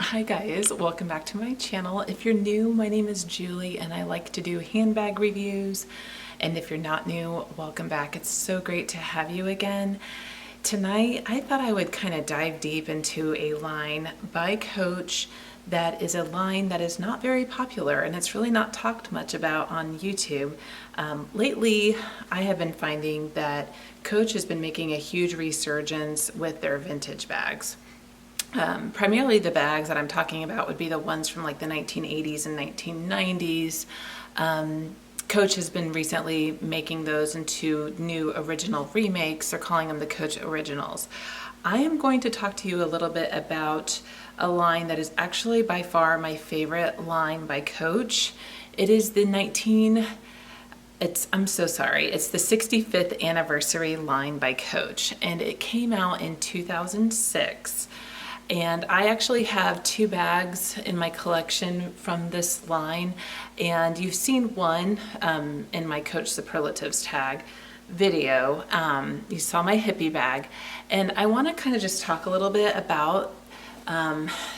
Hi guys, welcome back to my channel. If you're new, my name is Julie and I like to do handbag reviews. And if you're not new, welcome back. It's so great to have you again. Tonight, I thought I would kind of dive deep into a line by Coach that is a line that is not very popular and it's really not talked much about on YouTube. Lately, I have been finding that Coach has been making a huge resurgence with their vintage bags. Primarily the bags that I'm talking about would be the ones from like the 1980s and 1990s. Coach has been recently making those into new original remakes. They're calling them the Coach Originals. I am going to talk to you a little bit about a line that is actually by far my favorite line by Coach. It is the I'm so sorry, it's the 65th anniversary line by Coach, and it came out in 2006. And I actually have two bags in my collection from this line, and you've seen one in my Coach Superlatives tag video. You saw my hippie bag, and I want to kind of just talk a little bit about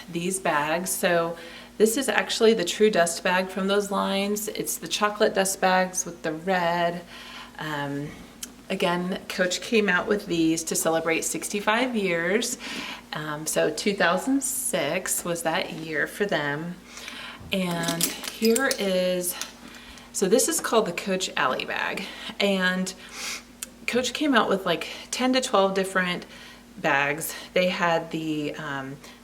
these bags. So this is actually the true dust bag from those lines. It's the chocolate dust bags with the red. Again, Coach came out with these to celebrate 65 years. So 2006 was that year for them. And here is, so this is called the Coach Alley bag. And Coach came out with like 10 to 12 different bags. They had the,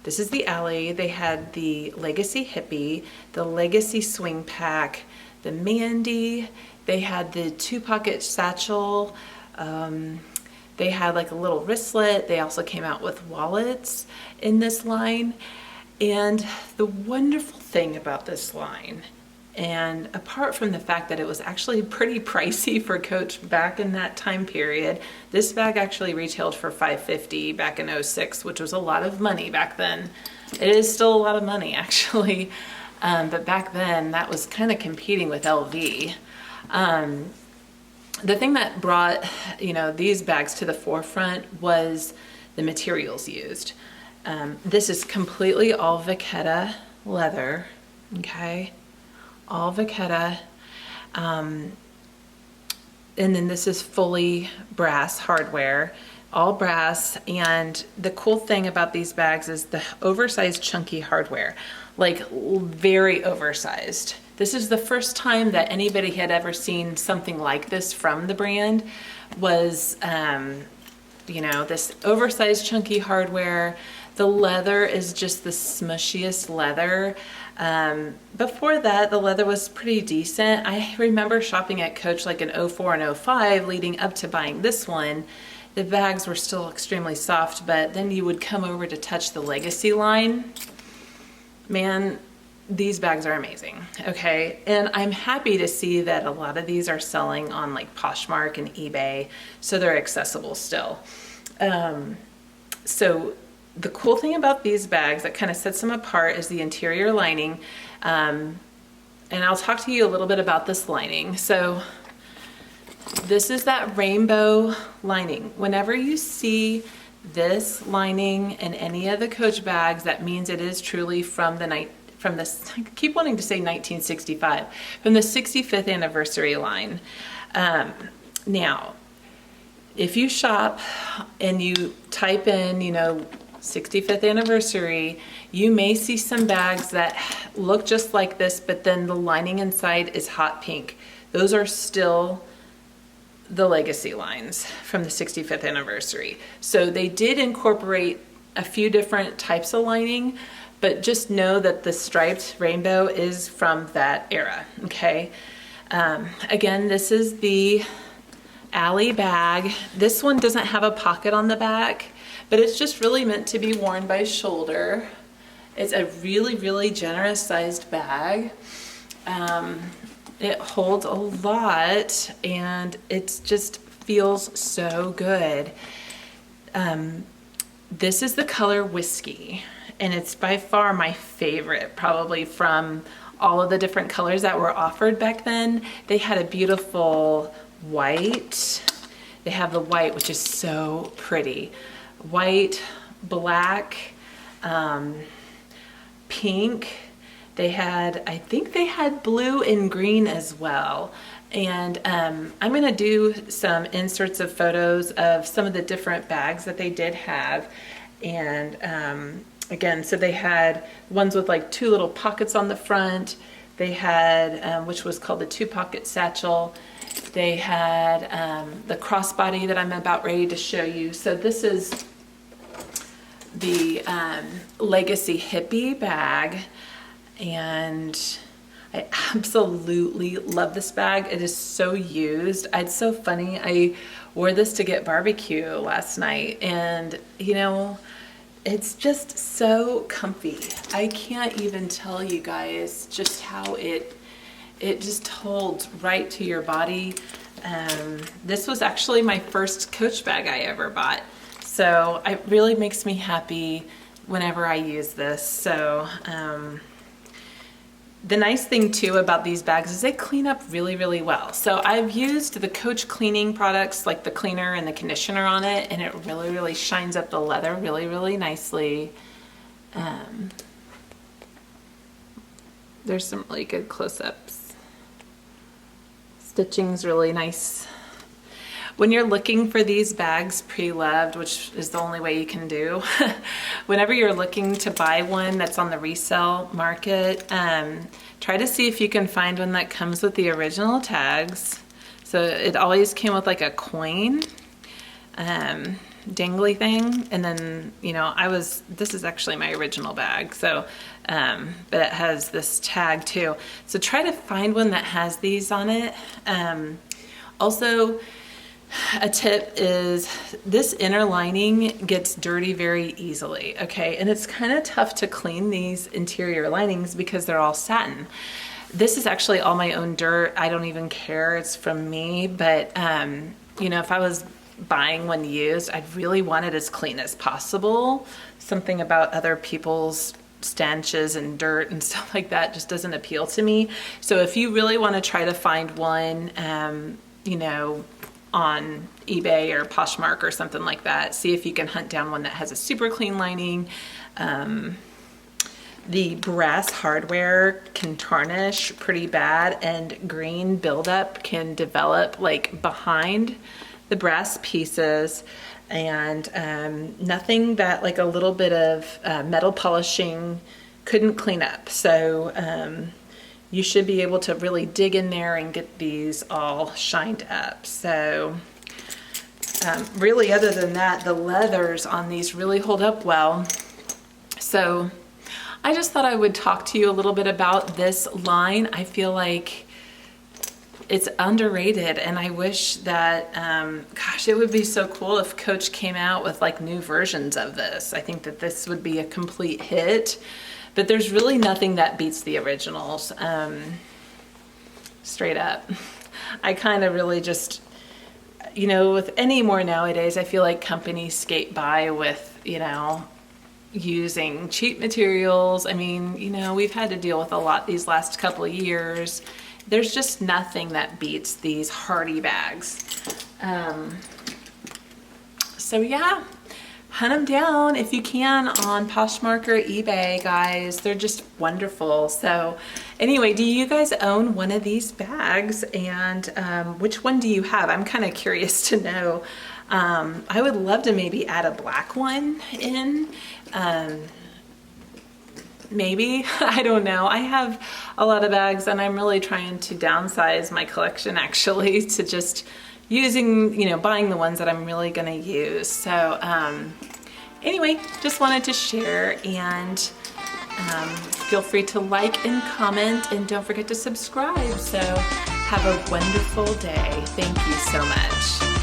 this is the Alley, they had the Legacy Hippie, the Legacy Swing Pack, the Mandy, they had the 2-pocket satchel, they had like a little wristlet. They also came out with wallets in this line. And the wonderful thing about this line, and apart from the fact that it was actually pretty pricey for Coach back in that time period, this bag actually retailed for $550 back in '06, which was a lot of money back then. It is still a lot of money actually, but back then that was kind of competing with LV. The thing that brought, these bags to the forefront was the materials used. This is completely all Vachetta leather, okay? All Vachetta. And then this is fully brass hardware, all brass. And the cool thing about these bags is the oversized chunky hardware, like very oversized. This is the first time that anybody had ever seen something like this from the brand was, this oversized chunky hardware. The leather is just the smushiest leather. Before that, the leather was pretty decent. I remember shopping at Coach like in '04 and '05 leading up to buying this one. The bags were still extremely soft, but then you would come over to touch the Legacy line. Man, these bags are amazing, okay? And I'm happy to see that a lot of these are selling on like Poshmark and eBay, so they're accessible still. So the cool thing about these bags that kind of sets them apart is the interior lining. And I'll talk to you a little bit about this lining. So this is that rainbow lining. Whenever you see this lining in any of the Coach bags, that means it is truly from I keep wanting to say 1965, from the 65th anniversary line. Now, if you shop and you type in, 65th anniversary, you may see some bags that look just like this, but then the lining inside is hot pink. Those are still the Legacy lines from the 65th anniversary. So they did incorporate a few different types of lining, but just know that the striped rainbow is from that era, okay? Again, this is the Alley bag. This one doesn't have a pocket on the back, but it's just really meant to be worn by shoulder. It's a really, really generous sized bag. It holds a lot and it just feels so good. This is the color Whiskey, and it's by far my favorite, probably from all of the different colors that were offered back then. They had a beautiful white. They have the white, which is so pretty. White, black, pink. They had, I think they had blue and green as well. And I'm gonna do some inserts of photos of some of the different bags that they did have. And again, so they had ones with like 2 little pockets on the front. They had, which was called the 2-pocket satchel. They had the crossbody that I'm about ready to show you. So this is the Legacy Hippie bag, and I absolutely love this bag. It is so used. It's so funny. I wore this to get barbecue last night, and you know, it's just so comfy. I can't even tell you guys just how it just holds right to your body. This was actually my first Coach bag I ever bought. So it really makes me happy whenever I use this. So the nice thing too about these bags is they clean up really, really well. So I've used the Coach cleaning products, like the cleaner and the conditioner on it, and it really, really shines up the leather really, really nicely. There's some really good close-ups. Stitching's really nice. When you're looking for these bags pre-loved, which is the only way you can do, whenever you're looking to buy one that's on the resale market, try to see if you can find one that comes with the original tags. So it always came with like a coin dangly thing, and then, you know, this is actually my original bag, so but it has this tag too. So try to find one that has these on it. Also, a tip is this inner lining gets dirty very easily, okay? And it's kind of tough to clean these interior linings because they're all satin. This is actually all my own dirt. I don't even care, it's from me, but you know, if I was buying one used, I'd really want it as clean as possible. Something about other people's stenches and dirt and stuff like that just doesn't appeal to me. So if you really want to try to find one, you know, on eBay or Poshmark or something like that, see if you can hunt down one that has a super clean lining. The brass hardware can tarnish pretty bad, and green buildup can develop like behind the brass pieces, and nothing that like a little bit of metal polishing couldn't clean up. So you should be able to really dig in there and get these all shined up. So really, other than that, the leathers on these really hold up well. So I just thought I would talk to you a little bit about this line. I feel like it's underrated, and I wish that, gosh, it would be so cool if Coach came out with like new versions of this. I think that this would be a complete hit. But there's really nothing that beats the originals, straight up. I kind of really just, you know, with any more nowadays, I feel like companies skate by with, you know, using cheap materials. I mean, you know, we've had to deal with a lot these last couple of years. There's just nothing that beats these hardy bags. So yeah. Hunt them down if you can on Poshmark or eBay, guys. They're just wonderful. So anyway, do you guys own one of these bags, and which one do you have? I'm kind of curious to know. I would love to maybe add a black one in. Maybe, I don't know. I have a lot of bags, and I'm really trying to downsize my collection actually to just using, you know, buying the ones that I'm really gonna use. So anyway, just wanted to share, and feel free to like and comment, and don't forget to subscribe. So have a wonderful day. Thank you so much.